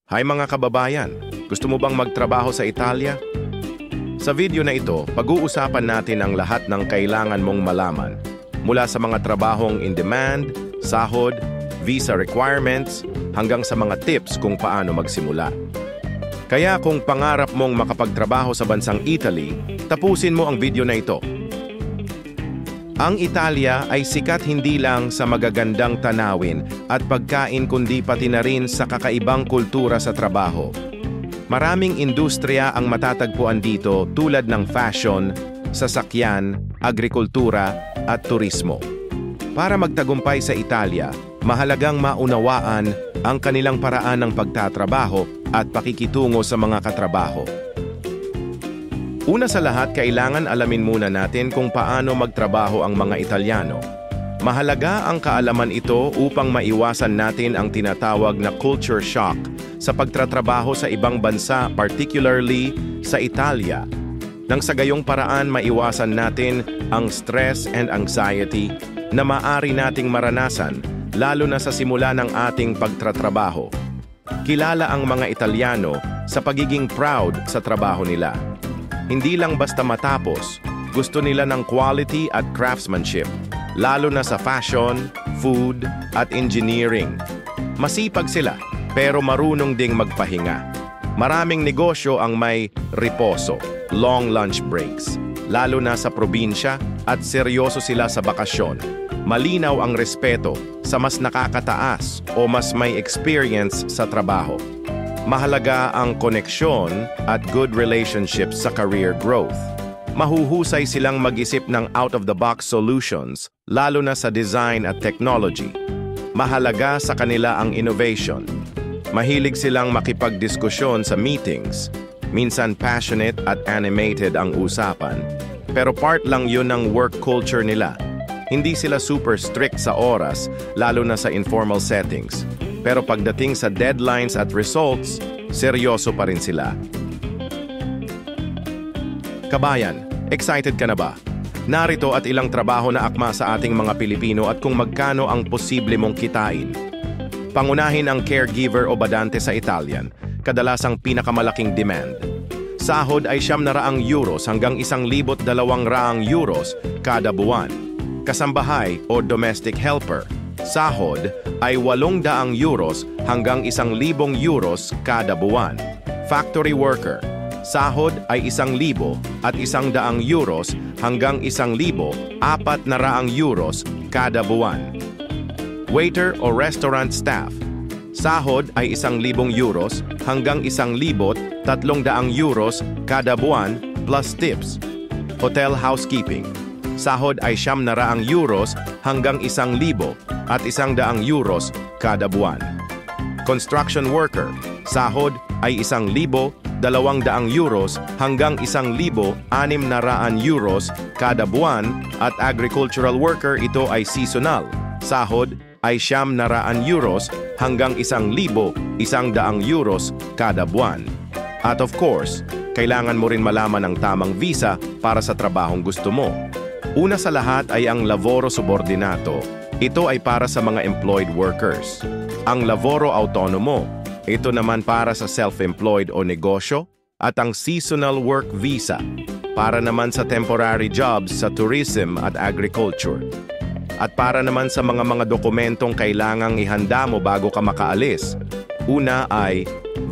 Hi mga kababayan, gusto mo bang magtrabaho sa Italia? Sa video na ito, pag-uusapan natin ang lahat ng kailangan mong malaman mula sa mga trabahong in-demand, sahod, visa requirements, hanggang sa mga tips kung paano magsimula. Kaya kung pangarap mong makapagtrabaho sa bansang Italy, tapusin mo ang video na ito. Ang Italia ay sikat hindi lang sa magagandang tanawin at pagkain kundi pati na rin sa kakaibang kultura sa trabaho. Maraming industriya ang matatagpuan dito tulad ng fashion, sasakyan, agrikultura at turismo. Para magtagumpay sa Italia, mahalagang maunawaan ang kanilang paraan ng pagtatrabaho at pakikitungo sa mga katrabaho. Una sa lahat, kailangan alamin muna natin kung paano magtrabaho ang mga Italyano. Mahalaga ang kaalaman ito upang maiwasan natin ang tinatawag na culture shock sa pagtatrabaho sa ibang bansa, particularly sa Italia. Nang sa gayong paraan maiwasan natin ang stress and anxiety na maaari nating maranasan lalo na sa simula ng ating pagtatrabaho. Kilala ang mga Italyano sa pagiging proud sa trabaho nila. Hindi lang basta matapos, gusto nila ng quality at craftsmanship, lalo na sa fashion, food, at engineering. Masipag sila, pero marunong ding magpahinga. Maraming negosyo ang may riposo, long lunch breaks, lalo na sa probinsya, at seryoso sila sa bakasyon. Malinaw ang respeto sa mas nakakataas o mas may experience sa trabaho. Mahalaga ang koneksyon at good relationships sa career growth. Mahuhusay silang mag-isip ng out-of-the-box solutions, lalo na sa design at technology. Mahalaga sa kanila ang innovation. Mahilig silang makipagdiskusyon sa meetings. Minsan passionate at animated ang usapan. Pero part lang yun ng work culture nila. Hindi sila super strict sa oras, lalo na sa informal settings. Pero pagdating sa deadlines at results, seryoso pa rin sila. Kabayan, excited ka na ba? Narito at ilang trabaho na akma sa ating mga Pilipino at kung magkano ang posible mong kitain. Pangunahin ang caregiver o badante sa Italian, kadalasang pinakamalaking demand. Sahod ay €900 hanggang €1,200 kada buwan. Kasambahay o domestic helper, sahod ay €800 hanggang €1,000 kada buwan. Factory worker, sahod ay €1,000 at €100 hanggang €1,400 kada buwan. Waiter o restaurant staff, sahod ay €1,000 hanggang €1,300 kada buwan plus tips. Hotel housekeeping, sahod ay €900 hanggang €1,000 at €100 kada buwan. Construction worker, sahod ay €1,000, €200 hanggang €1,600 kada buwan at agricultural worker ito ay seasonal, sahod ay €900 hanggang €1,100 kada buwan. At of course, kailangan mo rin malaman ang tamang visa para sa trabahong gusto mo. Una sa lahat ay ang lavoro subordinato. Ito ay para sa mga employed workers. Ang lavoro autonomo, ito naman para sa self-employed o negosyo, at ang seasonal work visa, para naman sa temporary jobs sa tourism at agriculture. At para naman sa mga dokumentong kailangang ihanda mo bago ka makaalis. Una ay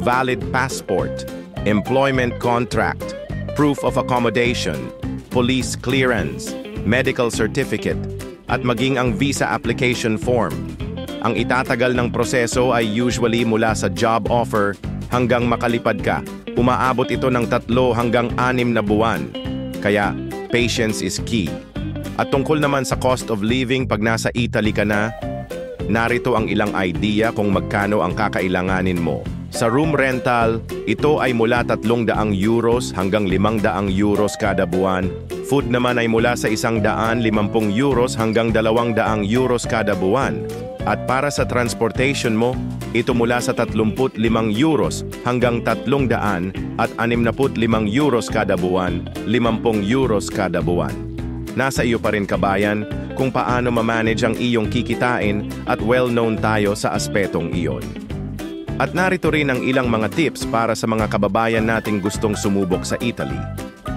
valid passport, employment contract, proof of accommodation, police clearance, medical certificate, at maging ang visa application form. Ang itatagal ng proseso ay usually mula sa job offer hanggang makalipad ka. Umaabot ito ng 3 hanggang 6 na buwan. Kaya, patience is key. At tungkol naman sa cost of living pag nasa Italy ka na, narito ang ilang idea kung magkano ang kakailanganin mo. Sa room rental, ito ay mula €300 hanggang €500 kada buwan. Food naman ay mula sa €150 hanggang €200 kada buwan. At para sa transportation mo, ito mula sa €35 hanggang €300 at €65 kada buwan, €50 kada buwan. Nasa iyo pa rin kabayan kung paano ma-manage ang iyong kikitain at well-known tayo sa aspetong iyon. At narito rin ang ilang mga tips para sa mga kababayan nating gustong sumubok sa Italy.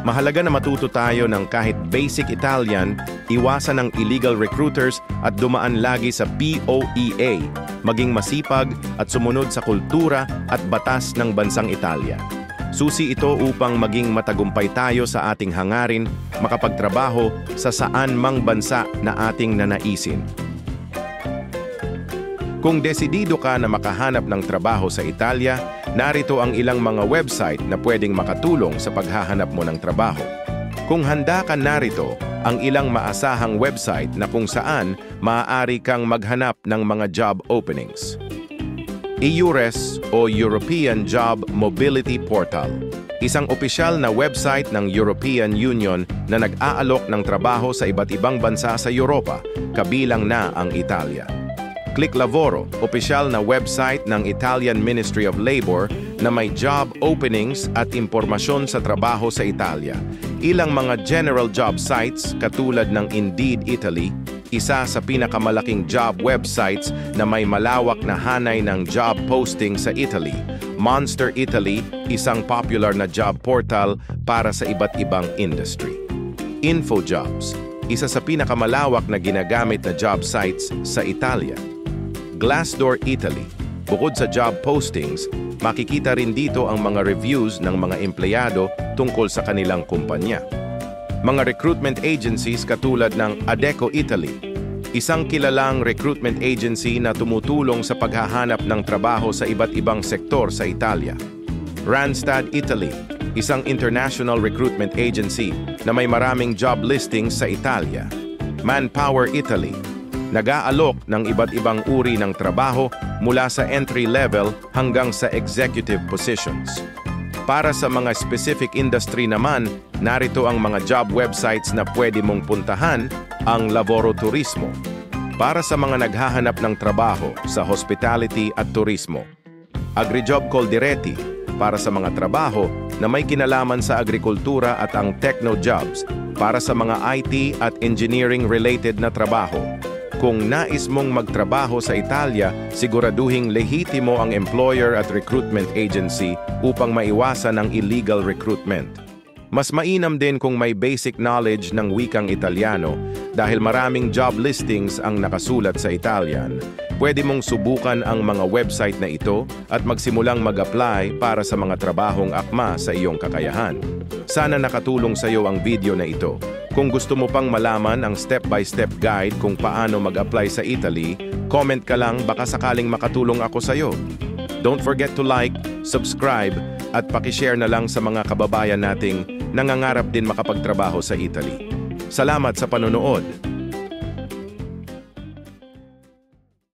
Mahalaga na matuto tayo ng kahit basic Italian, iwasan ng illegal recruiters at dumaan lagi sa POEA, maging masipag at sumunod sa kultura at batas ng bansang Italia. Susi ito upang maging matagumpay tayo sa ating hangarin, makapagtrabaho sa saan mang bansa na ating nanaisin. Kung desidido ka na makahanap ng trabaho sa Italia, narito ang ilang mga website na pwedeng makatulong sa paghahanap mo ng trabaho. Kung handa ka, narito ang ilang maasahang website na kung saan maaari kang maghanap ng mga job openings. EURES o European Job Mobility Portal, isang opisyal na website ng European Union na nag-aalok ng trabaho sa iba't ibang bansa sa Europa, kabilang na ang Italia. Click Lavoro, opisyal na website ng Italian Ministry of Labor na may job openings at impormasyon sa trabaho sa Italia. Ilang mga general job sites katulad ng Indeed Italy, isa sa pinakamalaking job websites na may malawak na hanay ng job posting sa Italy. Monster Italy, isang popular na job portal para sa iba't ibang industry. InfoJobs, isa sa pinakamalawak na ginagamit na job sites sa Italia. Glassdoor Italy, bukod sa job postings, makikita rin dito ang mga reviews ng mga empleyado tungkol sa kanilang kumpanya. Mga recruitment agencies katulad ng Adecco Italy, isang kilalang recruitment agency na tumutulong sa paghahanap ng trabaho sa iba't ibang sektor sa Italia. Randstad Italy, isang international recruitment agency na may maraming job listings sa Italia. Manpower Italy, nag-aalok ng iba't ibang uri ng trabaho mula sa entry-level hanggang sa executive positions. Para sa mga specific industry naman, narito ang mga job websites na pwede mong puntahan, ang Lavoro Turismo, para sa mga naghahanap ng trabaho sa hospitality at turismo. AgriJob Coldiretti, para sa mga trabaho na may kinalaman sa agrikultura at ang Techno-Jobs, para sa mga IT at engineering-related na trabaho. Kung nais mong magtrabaho sa Italia, siguraduhing lehitimo ang employer at recruitment agency upang maiwasan ang illegal recruitment. Mas mainam din kung may basic knowledge ng wikang Italiano dahil maraming job listings ang nakasulat sa Italian. Pwede mong subukan ang mga website na ito at magsimulang mag-apply para sa mga trabahong akma sa iyong kakayahan. Sana nakatulong sa iyo ang video na ito. Kung gusto mo pang malaman ang step-by-step guide kung paano mag-apply sa Italy, comment ka lang, baka sakaling makatulong ako sa iyo. Don't forget to like, subscribe, at pakishare na lang sa mga kababayan nating nangangarap din makapagtrabaho sa Italy. Salamat sa panonood!